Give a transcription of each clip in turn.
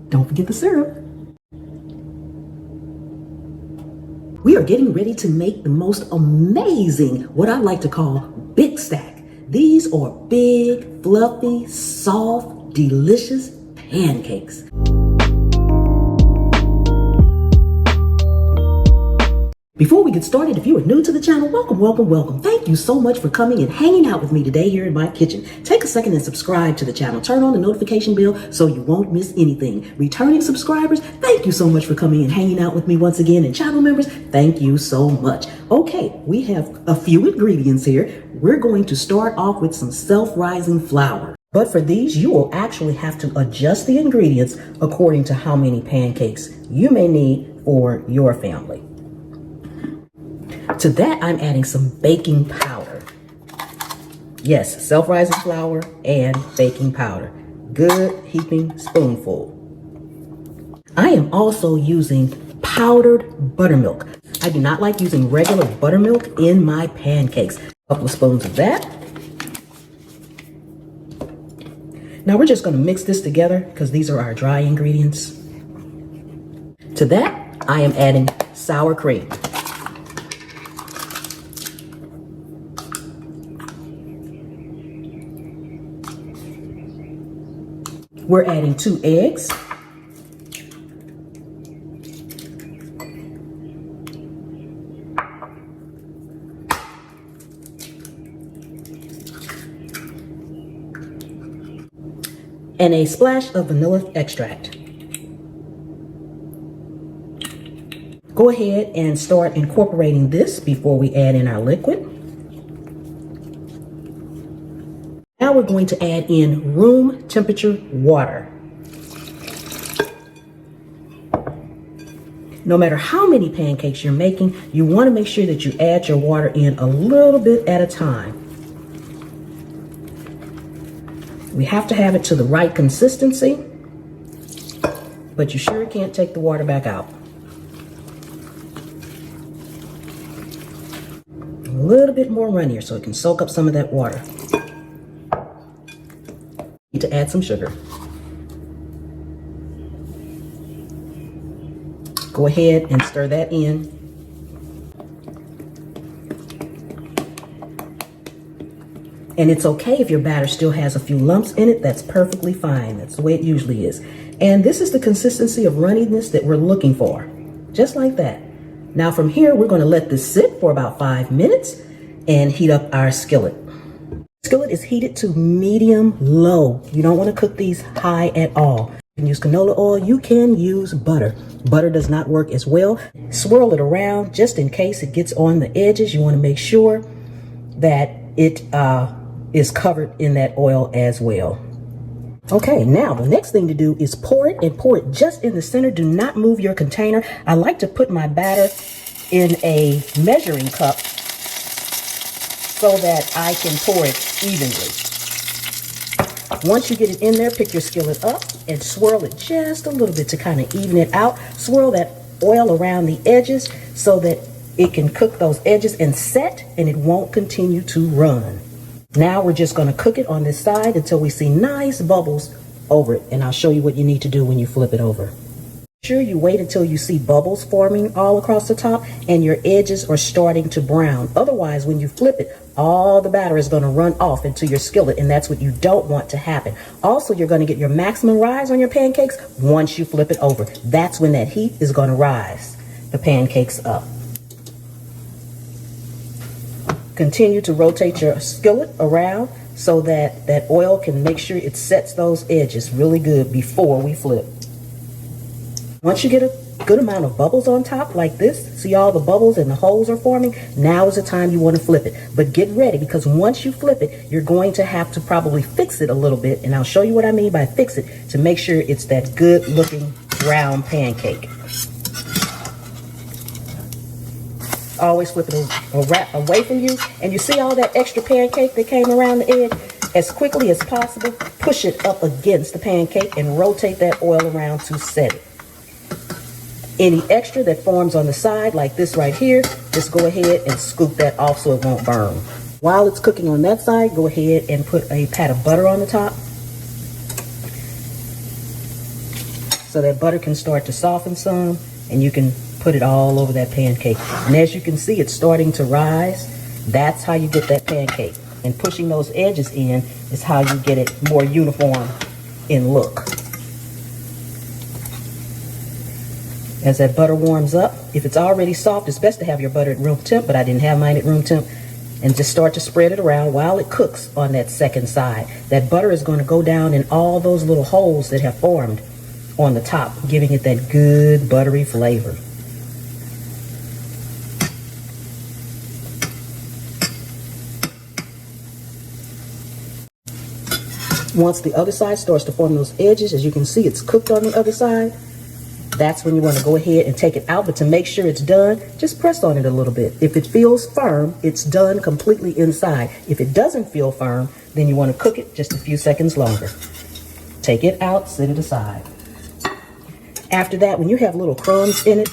Don't forget the syrup. We are getting ready to make the most amazing, what I like to call big stack. These are big, fluffy, soft, delicious pancakes. Before we get started, if you are new to the channel, welcome, welcome, welcome. Thank you so much for coming and hanging out with me today here in my kitchen. Take a second and subscribe to the channel. Turn on the notification bell so you won't miss anything. Returning subscribers, thank you so much for coming and hanging out with me once again. And channel members, thank you so much. Okay, we have a few ingredients here. We're going to start off with some self-rising flour. But for these, you will actually have to adjust the ingredients according to how many pancakes you may need for your family. To that, I'm adding some baking powder. Yes, self-rising flour and baking powder. Good heaping spoonful. I am also using powdered buttermilk. I do not like using regular buttermilk in my pancakes. A couple of spoons of that. Now we're just going to mix this together because these are our dry ingredients. To that, I am adding sour cream. We're adding 2 eggs. And a splash of vanilla extract. Go ahead and start incorporating this before we add in our liquid. Now we're going to add in room temperature water. No matter how many pancakes you're making, you want to make sure that you add your water in a little bit at a time. We have to have it to the right consistency, but you sure can't take the water back out. A little bit more runnier so it can soak up some of that water. Need to add some sugar. Go ahead and stir that in. And it's okay if your batter still has a few lumps in it. That's perfectly fine. That's the way it usually is. And this is the consistency of runniness that we're looking for. Just like that. Now from here, we're going to let this sit for about 5 minutes and heat up our skillet. Skillet is heated to medium low. You don't want to cook these high at all. You can use canola oil. You can use butter. Butter does not work as well. Swirl it around just in case it gets on the edges. You want to make sure that it is covered in that oil as well. Okay, now the next thing to do is pour it, and pour it just in the center. Do not move your container. I like to put my batter in a measuring cup so that I can pour it evenly. Once you get it in there, pick your skillet up and swirl it just a little bit to kind of even it out. Swirl that oil around the edges so that it can cook those edges and set, and it won't continue to run. Now we're just going to cook it on this side until we see nice bubbles over it, and I'll show you what you need to do when you flip it over. Sure, you wait until you see bubbles forming all across the top and your edges are starting to brown. Otherwise, when you flip it, all the batter is going to run off into your skillet, and that's what you don't want to happen. Also, you're going to get your maximum rise on your pancakes once you flip it over. That's when that heat is going to rise the pancakes up. Continue to rotate your skillet around so that that oil can make sure it sets those edges really good before we flip. Once you get a good amount of bubbles on top like this, see all the bubbles and the holes are forming, now is the time you want to flip it. But get ready, because once you flip it, you're going to have to probably fix it a little bit, and I'll show you what I mean by fix it to make sure it's that good looking round pancake. Always flip it away from you, and you see all that extra pancake that came around the edge? As quickly as possible, push it up against the pancake and rotate that oil around to set it. Any extra that forms on the side, like this right here, just go ahead and scoop that off so it won't burn. While it's cooking on that side, go ahead and put a pat of butter on the top. so that butter can start to soften some, and you can put it all over that pancake. And as you can see, it's starting to rise. That's how you get that pancake. And pushing those edges in is how you get it more uniform in look. As that butter warms up, if it's already soft, it's best to have your butter at room temp, but I didn't have mine at room temp. And just start to spread it around while it cooks on that second side. That butter is going to go down in all those little holes that have formed on the top, giving it that good buttery flavor. Once the other side starts to form those edges, as you can see, it's cooked on the other side. That's when you want to go ahead and take it out. But to make sure it's done, just press on it a little bit. If it feels firm, it's done completely inside. If it doesn't feel firm, then you want to cook it just a few seconds longer. Take it out, set it aside. After that, when you have little crumbs in it,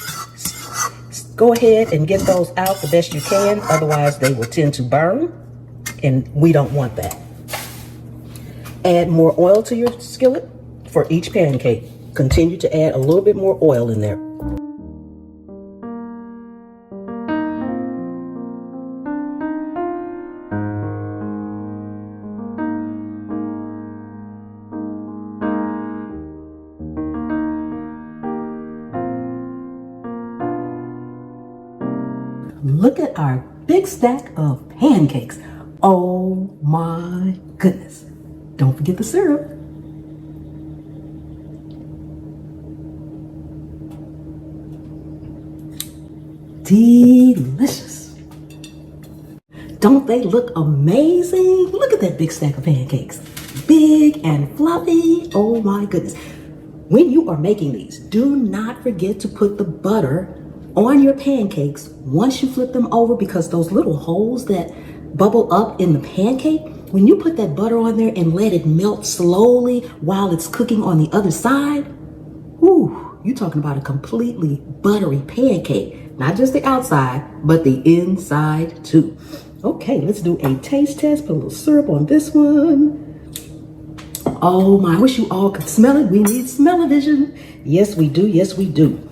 go ahead and get those out the best you can. Otherwise, they will tend to burn, and we don't want that. Add more oil to your skillet for each pancake. Continue to add a little bit more oil in there. Look at our big stack of pancakes. Oh my goodness. Don't forget the syrup. Delicious. Don't they look amazing? Look at that big stack of pancakes. Big and fluffy. Oh my goodness. When you are making these, do not forget to put the butter on your pancakes once you flip them over, because those little holes that bubble up in the pancake, when you put that butter on there and let it melt slowly while it's cooking on the other side, whoo, you're talking about a completely buttery pancake. Not just the outside, but the inside too. Okay, let's do a taste test. Put a little syrup on this one. Oh my, I wish you all could smell it. We need smell-o-vision. Yes, we do. Yes, we do.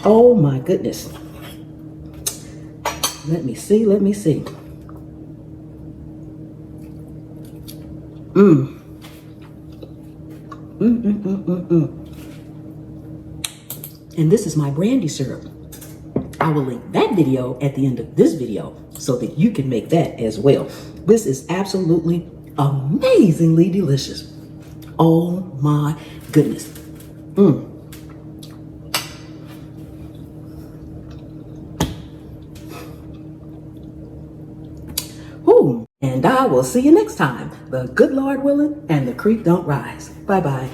Oh my goodness. Let me see. Let me see. And this is my brandy syrup. I will link that video at the end of this video so that you can make that as well. This is absolutely amazingly delicious. Oh my goodness. Ooh. And I will see you next time. The good Lord willing and the creek don't rise. Bye-bye.